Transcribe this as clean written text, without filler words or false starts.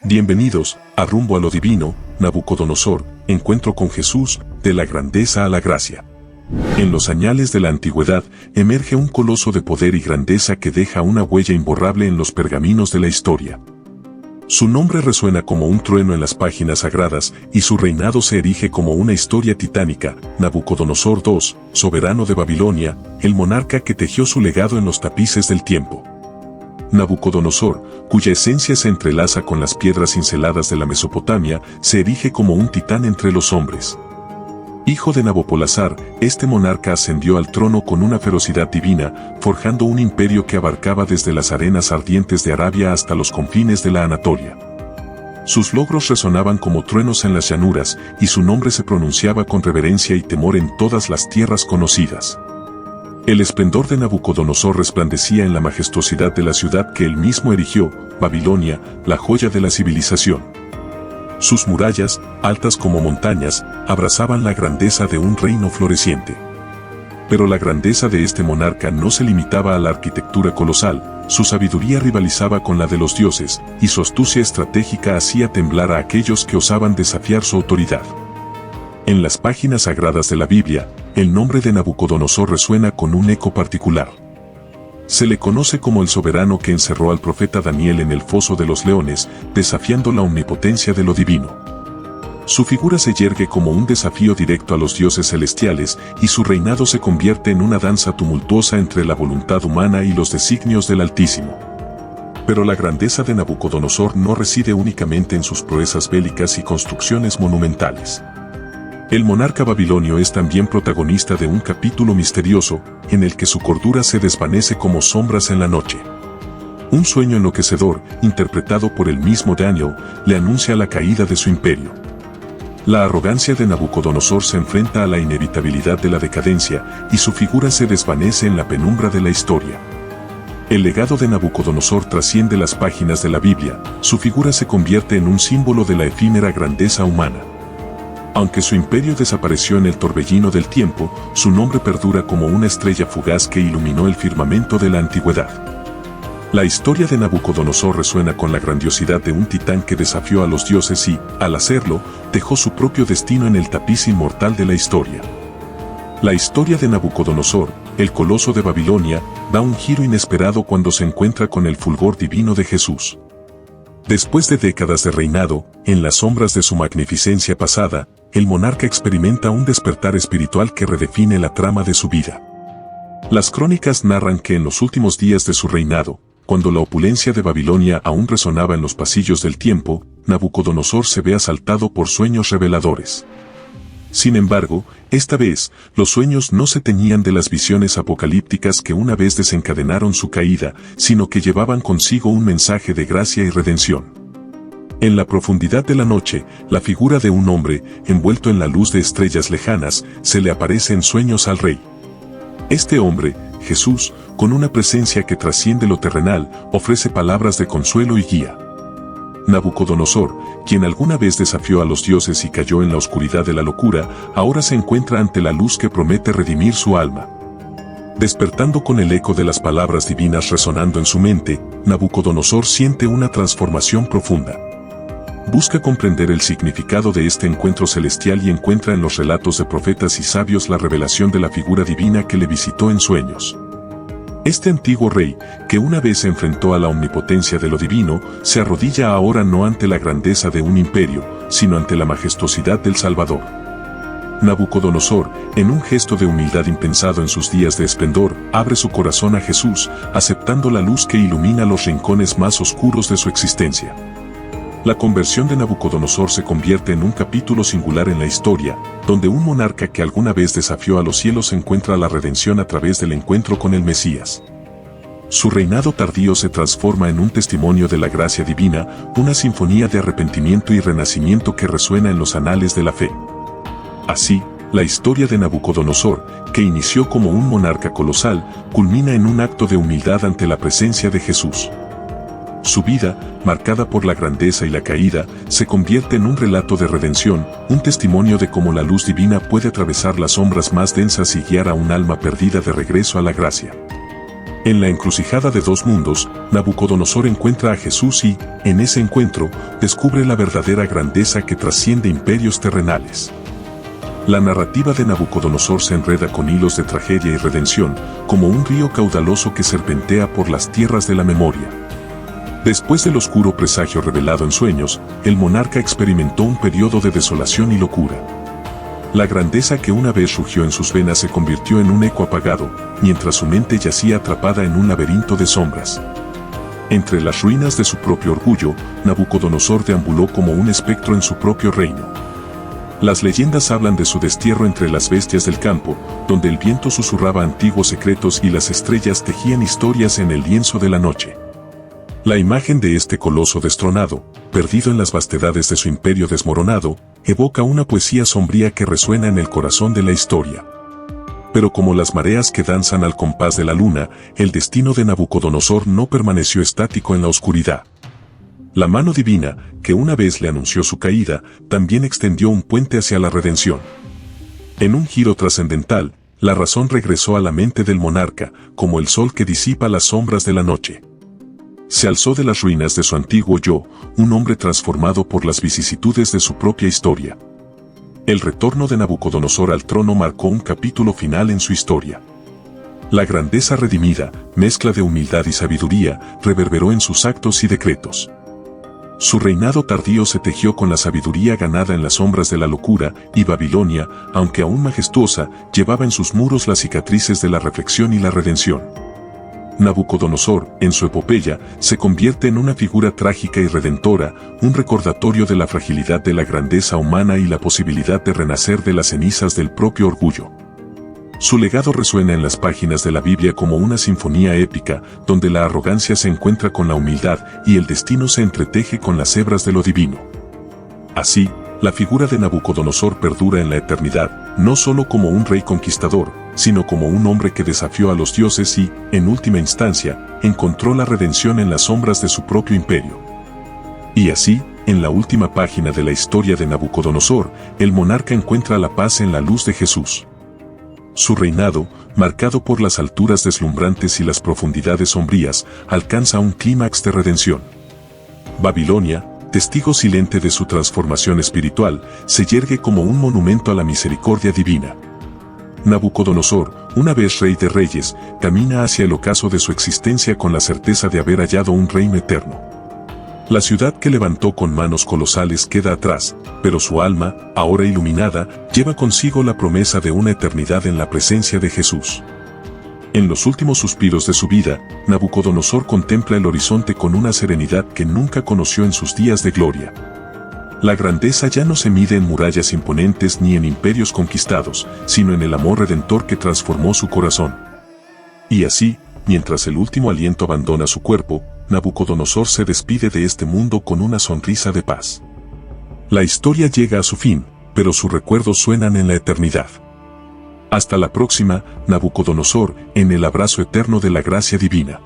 Bienvenidos a Rumbo a lo Divino, Nabucodonosor, encuentro con Jesús, de la grandeza a la gracia. En los añales de la antigüedad emerge un coloso de poder y grandeza que deja una huella imborrable en los pergaminos de la historia. Su nombre resuena como un trueno en las páginas sagradas y su reinado se erige como una historia titánica. Nabucodonosor II, soberano de Babilonia, el monarca que tejió su legado en los tapices del tiempo. Nabucodonosor, cuya esencia se entrelaza con las piedras cinceladas de la Mesopotamia, se erige como un titán entre los hombres. Hijo de Nabopolassar, este monarca ascendió al trono con una ferocidad divina, forjando un imperio que abarcaba desde las arenas ardientes de Arabia hasta los confines de la Anatolia. Sus logros resonaban como truenos en las llanuras, y su nombre se pronunciaba con reverencia y temor en todas las tierras conocidas. El esplendor de Nabucodonosor resplandecía en la majestuosidad de la ciudad que él mismo erigió, Babilonia, la joya de la civilización. Sus murallas, altas como montañas, abrazaban la grandeza de un reino floreciente. Pero la grandeza de este monarca no se limitaba a la arquitectura colosal, su sabiduría rivalizaba con la de los dioses, y su astucia estratégica hacía temblar a aquellos que osaban desafiar su autoridad. En las páginas sagradas de la Biblia, el nombre de Nabucodonosor resuena con un eco particular. Se le conoce como el soberano que encerró al profeta Daniel en el foso de los leones, desafiando la omnipotencia de lo divino. Su figura se yergue como un desafío directo a los dioses celestiales, y su reinado se convierte en una danza tumultuosa entre la voluntad humana y los designios del Altísimo. Pero la grandeza de Nabucodonosor no reside únicamente en sus proezas bélicas y construcciones monumentales. El monarca babilonio es también protagonista de un capítulo misterioso, en el que su cordura se desvanece como sombras en la noche. Un sueño enloquecedor, interpretado por el mismo Daniel, le anuncia la caída de su imperio. La arrogancia de Nabucodonosor se enfrenta a la inevitabilidad de la decadencia, y su figura se desvanece en la penumbra de la historia. El legado de Nabucodonosor trasciende las páginas de la Biblia, su figura se convierte en un símbolo de la efímera grandeza humana. Aunque su imperio desapareció en el torbellino del tiempo, su nombre perdura como una estrella fugaz que iluminó el firmamento de la antigüedad. La historia de Nabucodonosor resuena con la grandiosidad de un titán que desafió a los dioses y, al hacerlo, dejó su propio destino en el tapiz inmortal de la historia. La historia de Nabucodonosor, el coloso de Babilonia, da un giro inesperado cuando se encuentra con el fulgor divino de Jesús. Después de décadas de reinado, en las sombras de su magnificencia pasada, el monarca experimenta un despertar espiritual que redefine la trama de su vida. Las crónicas narran que en los últimos días de su reinado, cuando la opulencia de Babilonia aún resonaba en los pasillos del tiempo, Nabucodonosor se ve asaltado por sueños reveladores. Sin embargo, esta vez, los sueños no se teñían de las visiones apocalípticas que una vez desencadenaron su caída, sino que llevaban consigo un mensaje de gracia y redención. En la profundidad de la noche, la figura de un hombre, envuelto en la luz de estrellas lejanas, se le aparece en sueños al rey. Este hombre, Jesús, con una presencia que trasciende lo terrenal, ofrece palabras de consuelo y guía. Nabucodonosor, quien alguna vez desafió a los dioses y cayó en la oscuridad de la locura, ahora se encuentra ante la luz que promete redimir su alma. Despertando con el eco de las palabras divinas resonando en su mente, Nabucodonosor siente una transformación profunda. Busca comprender el significado de este encuentro celestial y encuentra en los relatos de profetas y sabios la revelación de la figura divina que le visitó en sueños. Este antiguo rey, que una vez se enfrentó a la omnipotencia de lo divino, se arrodilla ahora no ante la grandeza de un imperio, sino ante la majestuosidad del Salvador. Nabucodonosor, en un gesto de humildad impensado en sus días de esplendor, abre su corazón a Jesús, aceptando la luz que ilumina los rincones más oscuros de su existencia. La conversión de Nabucodonosor se convierte en un capítulo singular en la historia, donde un monarca que alguna vez desafió a los cielos encuentra la redención a través del encuentro con el Mesías. Su reinado tardío se transforma en un testimonio de la gracia divina, una sinfonía de arrepentimiento y renacimiento que resuena en los anales de la fe. Así, la historia de Nabucodonosor, que inició como un monarca colosal, culmina en un acto de humildad ante la presencia de Jesús. Su vida, marcada por la grandeza y la caída, se convierte en un relato de redención, un testimonio de cómo la luz divina puede atravesar las sombras más densas y guiar a un alma perdida de regreso a la gracia. En la encrucijada de dos mundos, Nabucodonosor encuentra a Jesús y, en ese encuentro, descubre la verdadera grandeza que trasciende imperios terrenales. La narrativa de Nabucodonosor se enreda con hilos de tragedia y redención, como un río caudaloso que serpentea por las tierras de la memoria. Después del oscuro presagio revelado en sueños, el monarca experimentó un periodo de desolación y locura. La grandeza que una vez rugió en sus venas se convirtió en un eco apagado, mientras su mente yacía atrapada en un laberinto de sombras. Entre las ruinas de su propio orgullo, Nabucodonosor deambuló como un espectro en su propio reino. Las leyendas hablan de su destierro entre las bestias del campo, donde el viento susurraba antiguos secretos y las estrellas tejían historias en el lienzo de la noche. La imagen de este coloso destronado, perdido en las vastedades de su imperio desmoronado, evoca una poesía sombría que resuena en el corazón de la historia. Pero como las mareas que danzan al compás de la luna, el destino de Nabucodonosor no permaneció estático en la oscuridad. La mano divina, que una vez le anunció su caída, también extendió un puente hacia la redención. En un giro trascendental, la razón regresó a la mente del monarca, como el sol que disipa las sombras de la noche. Se alzó de las ruinas de su antiguo yo, un hombre transformado por las vicisitudes de su propia historia. El retorno de Nabucodonosor al trono marcó un capítulo final en su historia. La grandeza redimida, mezcla de humildad y sabiduría, reverberó en sus actos y decretos. Su reinado tardío se tejió con la sabiduría ganada en las sombras de la locura, y Babilonia, aunque aún majestuosa, llevaba en sus muros las cicatrices de la reflexión y la redención. Nabucodonosor, en su epopeya, se convierte en una figura trágica y redentora, un recordatorio de la fragilidad de la grandeza humana y la posibilidad de renacer de las cenizas del propio orgullo. Su legado resuena en las páginas de la Biblia como una sinfonía épica, donde la arrogancia se encuentra con la humildad y el destino se entreteje con las hebras de lo divino. Así, la figura de Nabucodonosor perdura en la eternidad, no solo como un rey conquistador, sino como un hombre que desafió a los dioses y, en última instancia, encontró la redención en las sombras de su propio imperio. Y así, en la última página de la historia de Nabucodonosor, el monarca encuentra la paz en la luz de Jesús. Su reinado, marcado por las alturas deslumbrantes y las profundidades sombrías, alcanza un clímax de redención. Babilonia, testigo silente de su transformación espiritual, se yergue como un monumento a la misericordia divina. Nabucodonosor, una vez rey de reyes, camina hacia el ocaso de su existencia con la certeza de haber hallado un reino eterno. La ciudad que levantó con manos colosales queda atrás, pero su alma, ahora iluminada, lleva consigo la promesa de una eternidad en la presencia de Jesús. En los últimos suspiros de su vida, Nabucodonosor contempla el horizonte con una serenidad que nunca conoció en sus días de gloria. La grandeza ya no se mide en murallas imponentes ni en imperios conquistados, sino en el amor redentor que transformó su corazón. Y así, mientras el último aliento abandona su cuerpo, Nabucodonosor se despide de este mundo con una sonrisa de paz. La historia llega a su fin, pero sus recuerdos suenan en la eternidad. Hasta la próxima, Nabucodonosor, en el abrazo eterno de la gracia divina.